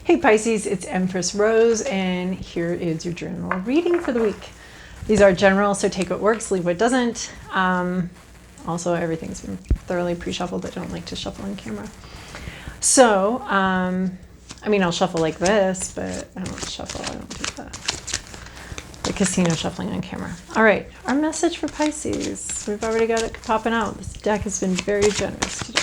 Hey Pisces, it's Empress Rose, and here is your journal reading for the week. These are general, so take what works, leave what doesn't. Also, everything's been thoroughly pre-shuffled. I don't like to shuffle on camera. So, I mean, I'll shuffle like this, but I don't shuffle. I don't do the casino shuffling on camera. All right, our message for Pisces. We've already got it popping out. This deck has been very generous today.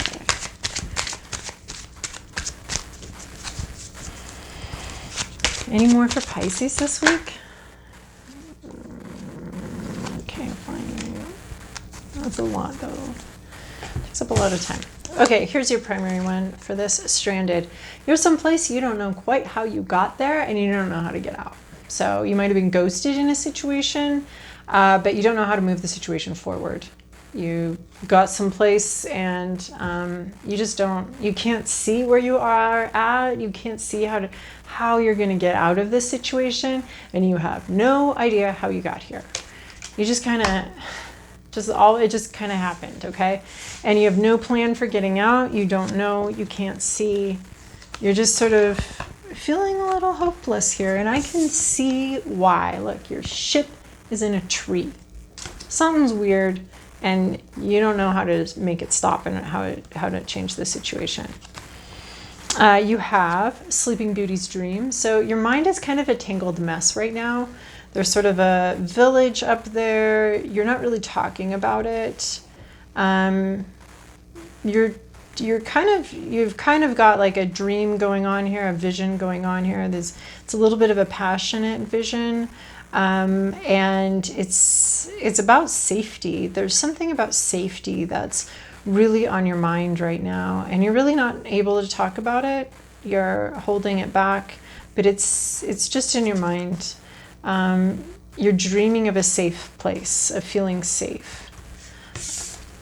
Any more for Pisces this week? Okay, fine. That's a lot, though. Takes up a lot of time. Okay, here's your primary one for this, stranded. You're someplace you don't know quite how you got there, and you don't know how to get out. So you might have been ghosted in a situation, but you don't know how to move the situation forward. You got someplace and you just don't, you can't see where you are at. You can't see how you're going to get out of this situation, and you have no idea how you got here. You just kind of, it just kind of happened, okay? And you have no plan for getting out. You don't know, you can't see. You're just sort of feeling a little hopeless here, and I can see why. Look, your ship is in a tree. Something's weird, and you don't know how to make it stop and how to change the situation. You have Sleeping Beauty's dream. So your mind is kind of a tangled mess right now. There's sort of a village up there. You're not really talking about it. You've kind of got like a dream going on here, a vision going on here. It's a little bit of a passionate vision. And it's about safety. There's something about safety that's really on your mind right now, and you're really not able to talk about it. You're holding it back, but it's just in your mind. You're dreaming of a safe place, of feeling safe.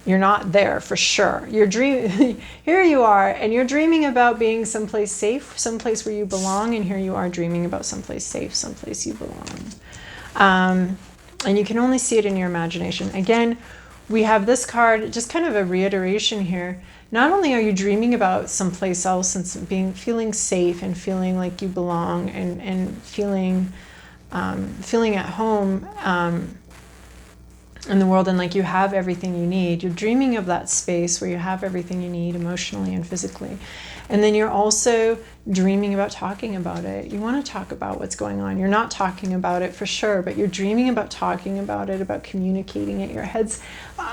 You're not there for sure. You're here you are, and you're dreaming about being someplace safe, someplace where you belong, and here you are dreaming about someplace safe, someplace you belong. And you can only see it in your imagination. Again, we have this card, just kind of a reiteration here. Not only are you dreaming about someplace else and feeling safe and feeling like you belong and feeling at home in the world, and like you have everything you need. You're dreaming of that space where you have everything you need emotionally and physically. And then you're also dreaming about talking about it. You want to talk about what's going on. You're not talking about it for sure, but you're dreaming about talking about it, about communicating it. Your head's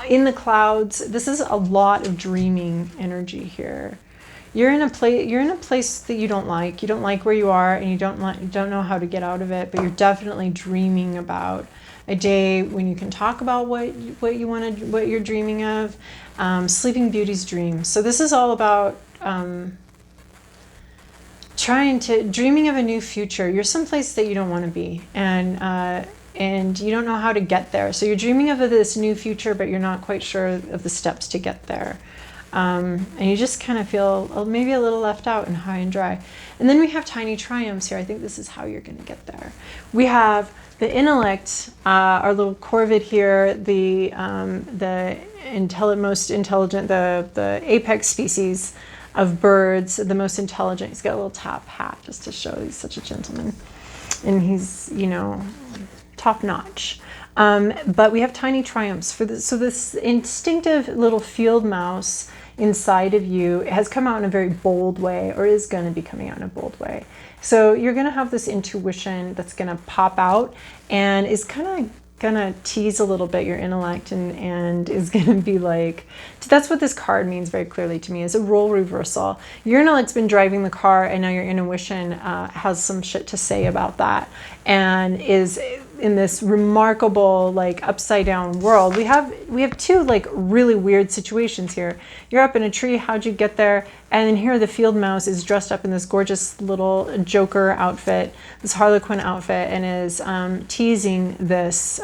in the clouds. This is a lot of dreaming energy here. You're in a place that you don't like. You don't like where you are, and you don't know how to get out of it, but you're definitely dreaming about a day when you can talk about what you're dreaming of. Sleeping Beauty's dream. So this is all about dreaming of a new future. You're someplace that you don't want to be, and you don't know how to get there. So you're dreaming of this new future, but you're not quite sure of the steps to get there. And you just kind of feel maybe a little left out and high and dry. And then we have tiny triumphs here. I think this is how you're going to get there. We have the intellect, our little corvid here, the most intelligent, the apex species of birds, the most intelligent. He's got a little top hat just to show he's such a gentleman, and he's, top notch. But we have tiny triumphs for this. So this instinctive little field mouse inside of you has come out in a very bold way, or is going to be coming out in a bold way. So you're going to have this intuition that's going to pop out and is kind of going to tease a little bit your intellect, and is going to be like, that's what this card means very clearly to me, is a role reversal. Your intellect's been driving the car, and now your intuition has some shit to say about that, and is in this remarkable, like, upside down world. We have two like really weird situations here. You're up in a tree, how'd you get there? And then here the field mouse is dressed up in this gorgeous little Joker outfit, this Harlequin outfit, and is teasing this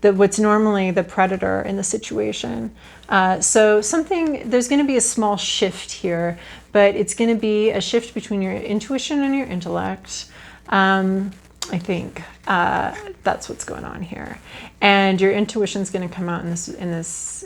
what's normally the predator in the situation. So there's going to be a small shift here, but it's going to be a shift between your intuition and your intellect. I think that's what's going on here, and your intuition is going to come out in this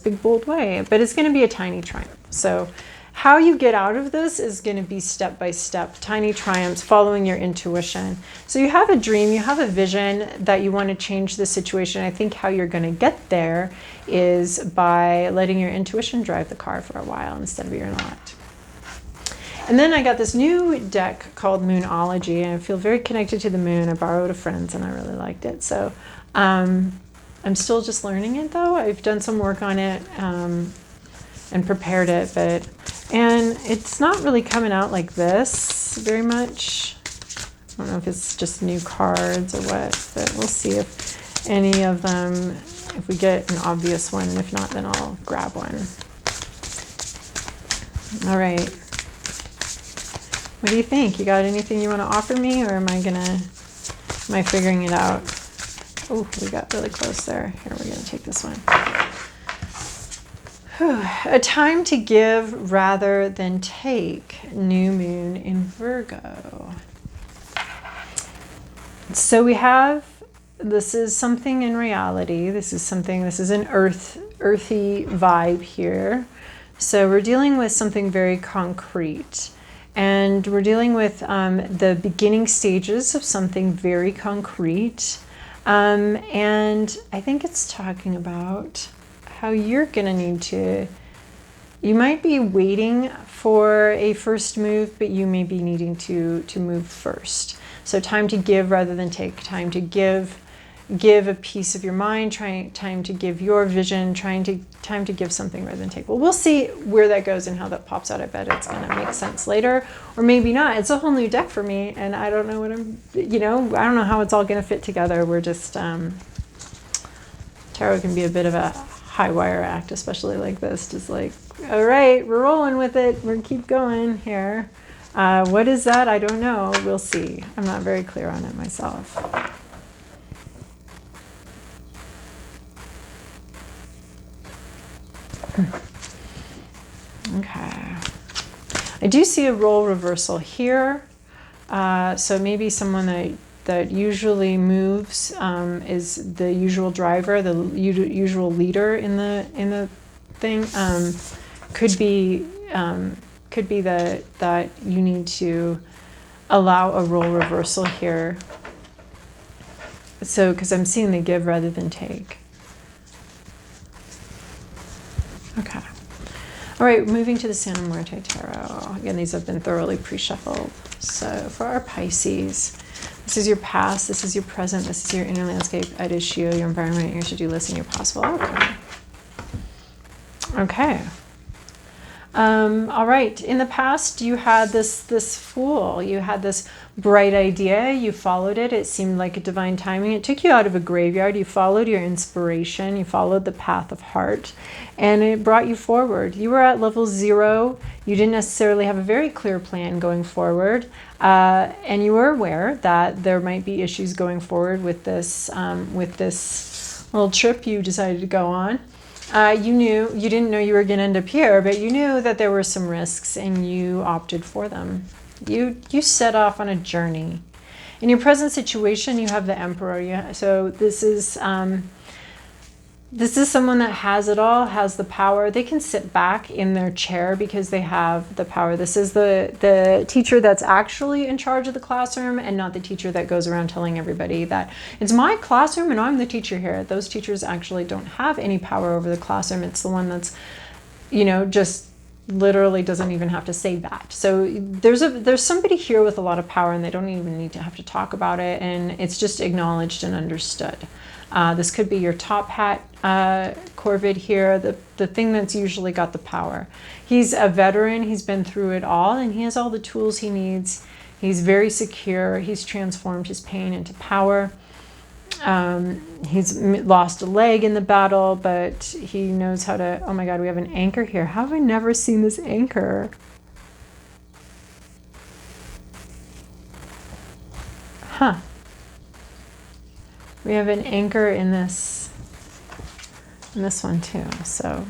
big bold way, but it's going to be a tiny triumph. So How you get out of this is going to be step by step, tiny triumphs, following your intuition. So you have a dream, you have a vision that you want to change the situation. I think how you're going to get there is by letting your intuition drive the car for a while instead of your intellect. And then I got this new deck called Moonology, and I feel very connected to the moon. I borrowed a friend's and I really liked it. So I'm still just learning it though. I've done some work on it and prepared it, and it's not really coming out like this very much. I don't know if it's just new cards or what, but we'll see if any of them, if we get an obvious one, and if not, then I'll grab one. All right. What do you think? You got anything you want to offer me, or am I figuring it out? Oh, we got really close there. Here, we're going to take this one. A time to give rather than take. New moon in Virgo. So we have, this is something in reality. This is an earthy vibe here. So we're dealing with something very concrete. And we're dealing with the beginning stages of something very concrete. And I think it's talking about how you're going to need to, you might be waiting for a first move, but you may be needing to move first. So time to give rather than take, time to give a piece of your mind, time to give your vision, time to give something rather than take. Well, we'll see where that goes and how that pops out. I bet it's going to make sense later, or maybe not. It's a whole new deck for me, and I don't know what I don't know how it's all going to fit together. We're just, tarot can be a bit of a high wire act, especially like this, just like, all right, we're rolling with it, we're keep going here. What is that? I don't know. We'll see. I'm not very clear on it myself. Okay. I do see a role reversal here. So maybe someone that usually moves is the usual driver, the usual leader in the thing. Could be that you need to allow a role reversal here. So, because I'm seeing the give rather than take. Okay. All right, moving to the Santa Muerte Tarot. Again, these have been thoroughly pre-shuffled. So for our Pisces, this is your past, this is your present, this is your inner landscape, your environment, your to-do list, and your possible outcome. Okay. All right. In the past, you had this fool. You had this bright idea. You followed it. It seemed like a divine timing. It took you out of a graveyard. You followed your inspiration. You followed the path of heart, and it brought you forward. You were at level 0. You didn't necessarily have a very clear plan going forward, and you were aware that there might be issues going forward with this little trip you decided to go on. You didn't know you were going to end up here, but you knew that there were some risks and you opted for them. You set off on a journey. In your present situation, you have the Emperor. So this is someone that has it all, has the power. They can sit back in their chair because they have the power. This is the teacher that's actually in charge of the classroom, and not the teacher that goes around telling everybody that it's my classroom and I'm the teacher here. Those teachers actually don't have any power over the classroom. It's the one that's, just literally doesn't even have to say that. So there's somebody here with a lot of power, and they don't even need to have to talk about it, and it's just acknowledged and understood. This could be your top hat Corvid here, the thing that's usually got the power. He's a veteran, he's been through it all, and he has all the tools he needs. He's very secure, he's transformed his pain into power. He's lost a leg in the battle, but he knows how to, oh my God, we have an anchor here. How have I never seen this anchor? Huh. We have an anchor in this one too. So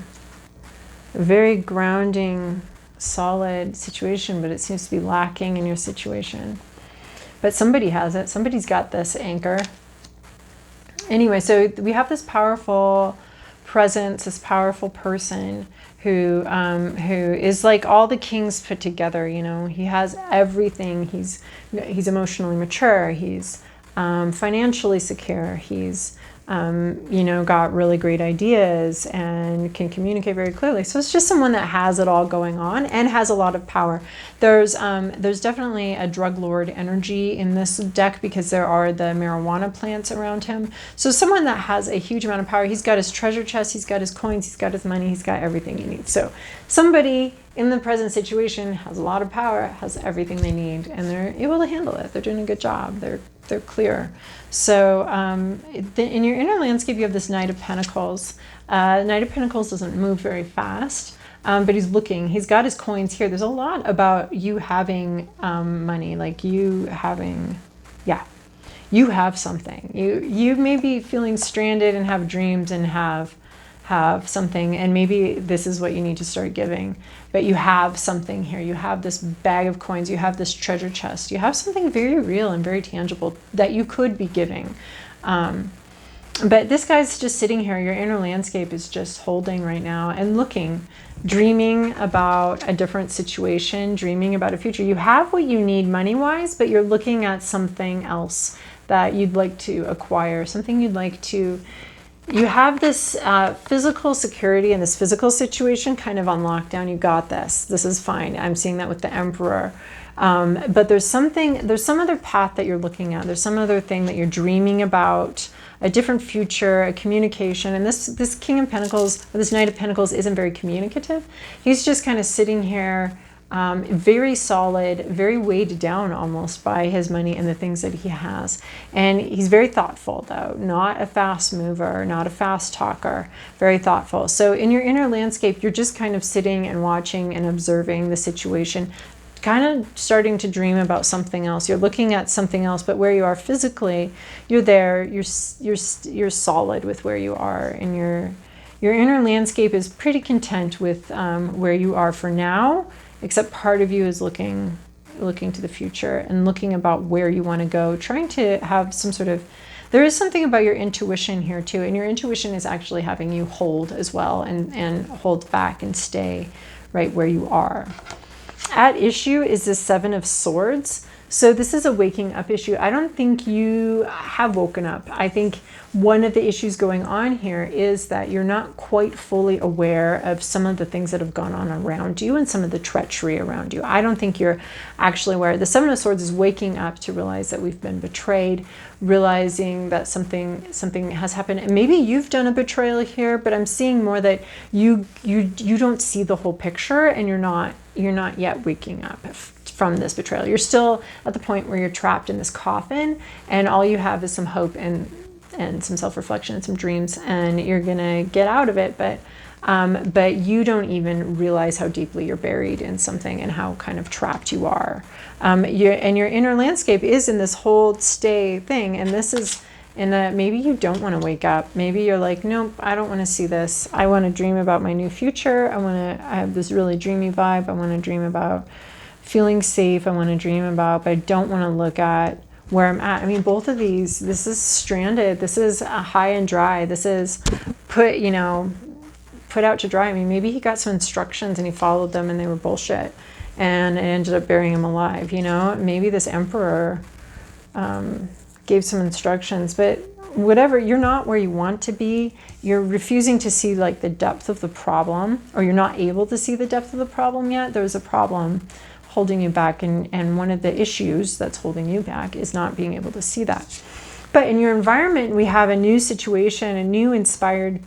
a very grounding, solid situation, but it seems to be lacking in your situation. But somebody has it. Somebody's got this anchor. Anyway, so we have this powerful presence, this powerful person who is like all the kings put together. You know, he has everything. He's emotionally mature. He's financially secure. He's you know, got really great ideas and can communicate very clearly. So it's just someone that has it all going on and has a lot of power. There's definitely a drug lord energy in this deck because there are the marijuana plants around him. So someone that has a huge amount of power. He's got his treasure chest, he's got his coins, he's got his money, he's got everything he needs. So somebody in the present situation has a lot of power, has everything they need, and they're able to handle it. They're doing a good job. They're clear. So in your inner landscape, you have this Knight of Pentacles. Knight of Pentacles doesn't move very fast, but he's looking. He's got his coins here. There's a lot about you having money, like you having, yeah, you have something. You may be feeling stranded and have dreams and have something, and maybe this is what you need to start giving, but you have something here. You have this bag of coins, you have this treasure chest, you have something very real and very tangible that you could be giving. But this guy's just sitting here. Your inner landscape is just holding right now and looking, dreaming about a different situation, dreaming about a future. You have what you need money-wise, but you're looking at something else that you'd like to acquire, something you'd like to. You have this physical security in this physical situation kind of on lockdown. You got this. This is fine. I'm seeing that with the Emperor. But there's some other path that you're looking at. There's some other thing that you're dreaming about, a different future, a communication. And this King of Pentacles, or this Knight of Pentacles, isn't very communicative. He's just kind of sitting here, very solid, very weighed down almost by his money and the things that he has. And he's very thoughtful, though, not a fast mover, not a fast talker, very thoughtful. So in your inner landscape, you're just kind of sitting and watching and observing the situation, kind of starting to dream about something else. You're looking at something else, but where you are physically, you're there, you're solid with where you are, and your inner landscape is pretty content with where you are for now. Except part of you is looking to the future and looking about where you want to go, trying to have some sort of, there is something about your intuition here too, and your intuition is actually having you hold as well and hold back and stay right where you are. At issue is the Seven of Swords. So this is a waking up issue. I don't think you have woken up. I think one of the issues going on here is that you're not quite fully aware of some of the things that have gone on around you and some of the treachery around you. I don't think you're actually aware. The Seven of Swords is waking up to realize that we've been betrayed, realizing that something has happened. And maybe you've done a betrayal here, but I'm seeing more that you don't see the whole picture, and you're not yet waking up from this betrayal. You're still at the point where you're trapped in this coffin, and all you have is some hope and some self-reflection and some dreams, and you're gonna get out of it, but you don't even realize how deeply you're buried in something and how kind of trapped you are. Your inner landscape is in this hold stay thing, and this is in that maybe you don't want to wake up. Maybe you're like, nope, I don't want to see this. I want to dream about my new future. I have this really dreamy vibe. I want to dream about feeling safe. I want to dream about, but I don't want to look at where I'm at. I mean, both of these, this is stranded. This is high and dry. This is put out to dry. I mean, maybe he got some instructions and he followed them and they were bullshit, and it ended up burying him alive. Maybe this Emperor gave some instructions, but whatever, you're not where you want to be. You're refusing to see like the depth of the problem, or you're not able to see the depth of the problem yet. There's a problem holding you back, and one of the issues that's holding you back is not being able to see that. But in your environment, we have a new situation, a new inspired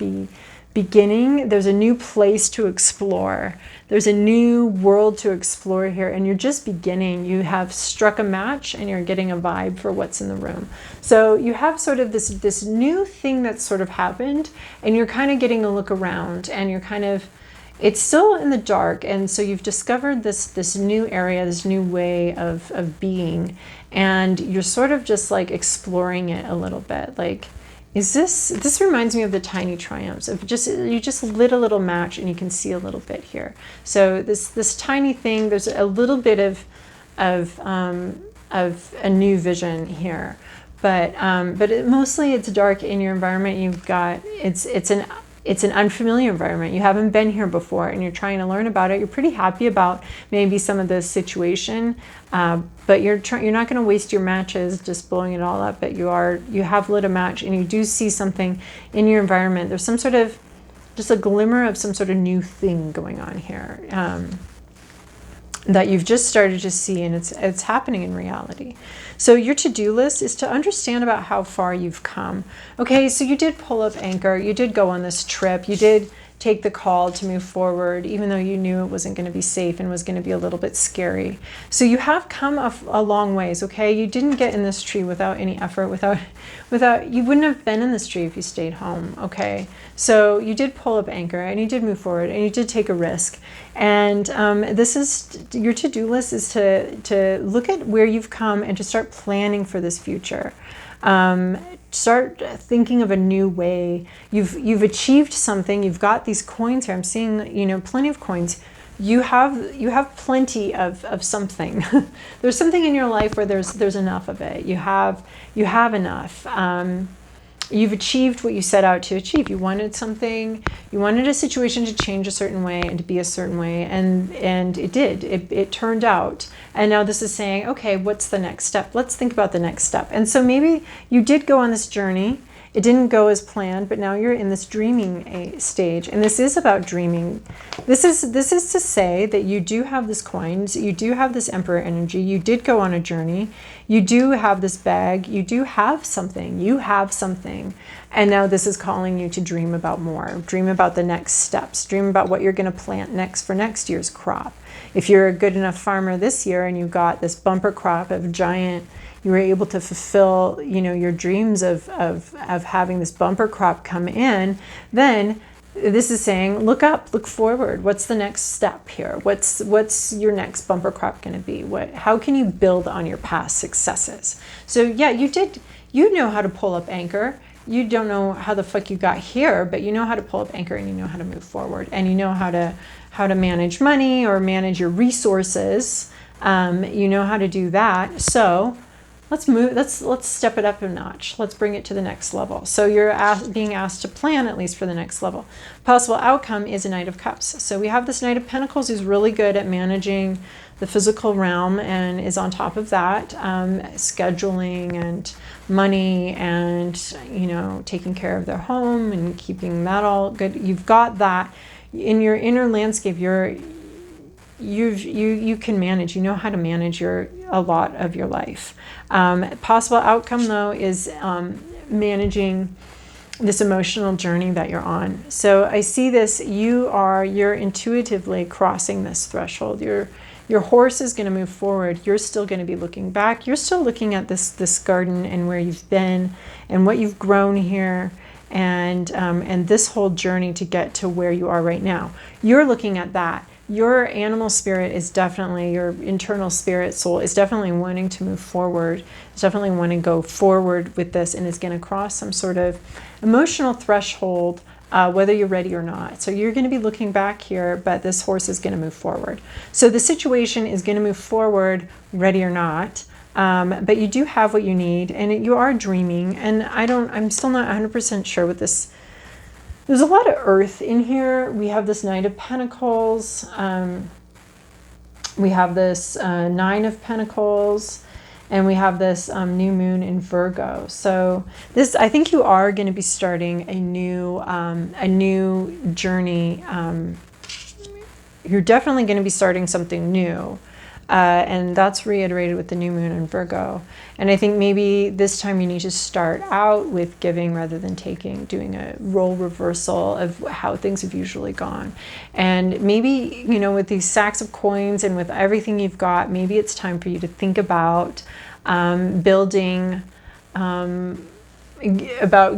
beginning. There's a new place to explore. There's a new world to explore here, and you're just beginning. You have struck a match and you're getting a vibe for what's in the room. So you have sort of this new thing that's sort of happened, and you're kind of getting a look around, and you're kind of, it's still in the dark, and so you've discovered this new area, this new way of being, and you're sort of just like exploring it a little bit. Like, this reminds me of the tiny triumphs of you just lit a little match and you can see a little bit here. So this tiny thing, there's a little bit of a new vision here, but mostly it's dark in your environment. You've got it's it's an unfamiliar environment. You haven't been here before and you're trying to learn about it. You're pretty happy about maybe some of the situation, but you're not going to waste your matches just blowing it all up. But you have lit a match and you do see something in your environment. There's some sort of, just a glimmer of some sort of new thing going on here. That you've just started to see, and it's happening in reality. So your to-do list is to understand about how far you've come. Okay, so you did pull up anchor, you did go on this trip, you did take the call to move forward, even though you knew it wasn't going to be safe and was going to be a little bit scary. So you have come a long ways, okay? You didn't get in this tree without any effort, you wouldn't have been in this tree if you stayed home, okay? So you did pull up anchor and you did move forward and you did take a risk. And this is, your to-do list is to look at where you've come and to start planning for this future. Start thinking of a new way. You've achieved something. You've got these coins here. I'm seeing, you know, plenty of coins. You have plenty of something. There's something in your life where there's enough of it. You have enough. You've achieved what you set out to achieve. You wanted something, you wanted a situation to change a certain way and to be a certain way, and it did. It turned out. And now this is saying, okay, what's the next step? Let's think about the next step. And so maybe you did go on this journey. It didn't go as planned, but now you're in this dreaming stage. And this is about dreaming. This is to say that you do have this coins, you do have this emperor energy, you did go on a journey, you do have this bag, you do have something, you have something. And now this is calling you to dream about more, dream about the next steps, dream about what you're going to plant next for next year's crop. If you're a good enough farmer this year and you got this bumper crop of giant, you were able to fulfill, you know, your dreams of having this bumper crop come in, then this is saying, look up, look forward. What's the next step here? What's your next bumper crop going to be? How can you build on your past successes? So yeah, you know how to pull up anchor. You don't know how the fuck you got here, but you know how to pull up anchor and you know how to move forward, and you know how to manage money or manage your resources. You know how to do that. So let's step it up a notch. Let's bring it to the next level. So you're being asked to plan, at least for the next level. Possible outcome is a Knight of Cups. So we have this Knight of Pentacles who's really good at managing the physical realm and is on top of that, scheduling and money and, you know, taking care of their home and keeping that all good. You've got that in your inner landscape. You can manage, you know how to manage a lot of your life. Possible outcome though is managing this emotional journey that you're on. So I see this, you're intuitively crossing this threshold. Your horse is going to move forward. You're still going to be looking back. You're still looking at this garden and where you've been and what you've grown here, and this whole journey to get to where you are right now. You're looking at that. Your animal spirit is definitely, your internal spirit soul is definitely wanting to move forward. It's definitely wanting to go forward with this, and is going to cross some sort of emotional threshold, whether you're ready or not. So you're going to be looking back here, but this horse is going to move forward. So the situation is going to move forward, ready or not. But you do have what you need, and you are dreaming. And I'm still not 100% sure what this. There's a lot of earth in here. We have this Knight of Pentacles. We have this Nine of Pentacles. And we have this new moon in Virgo. So this, I think you are going to be starting a new journey. You're definitely going to be starting something new. And that's reiterated with the new moon in Virgo. And I think maybe this time you need to start out with giving rather than taking, doing a role reversal of how things have usually gone. And maybe, you know, with these sacks of coins and with everything you've got, maybe it's time for you to think about building, about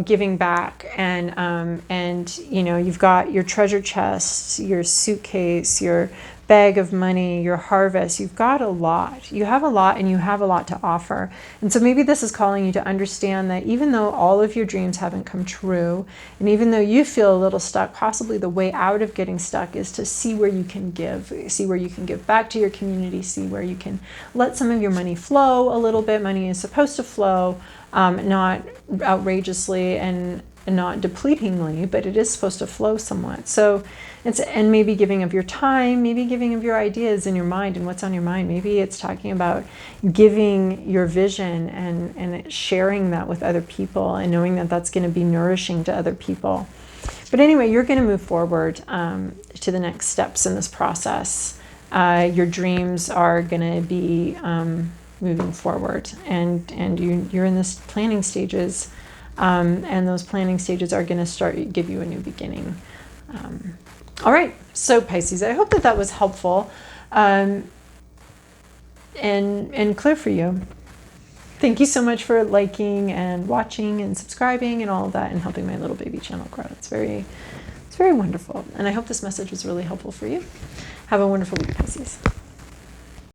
giving back, and you know, you've got your treasure chest, your suitcase, your bag of money, your harvest. You've got a lot. You have a lot, and you have a lot to offer. And so maybe this is calling you to understand that even though all of your dreams haven't come true, and even though you feel a little stuck, possibly the way out of getting stuck is to see where you can give, see where you can give back to your community, see where you can let some of your money flow a little bit. Money is supposed to flow, not outrageously, and depletingly, but it is supposed to flow somewhat. So and maybe giving of your time, maybe giving of your ideas in your mind and what's on your mind. Maybe it's talking about giving your vision and sharing that with other people and knowing that that's going to be nourishing to other people. But anyway, you're going to move forward to the next steps in this process. Your dreams are going to be moving forward, and you're in this planning stages, and those planning stages are going to give you a new beginning. All right, so Pisces, I hope that was helpful and clear for you. Thank you so much for liking and watching and subscribing and all of that, and helping my little baby channel grow. It's very wonderful, and I hope this message was really helpful for you. Have a wonderful week, Pisces.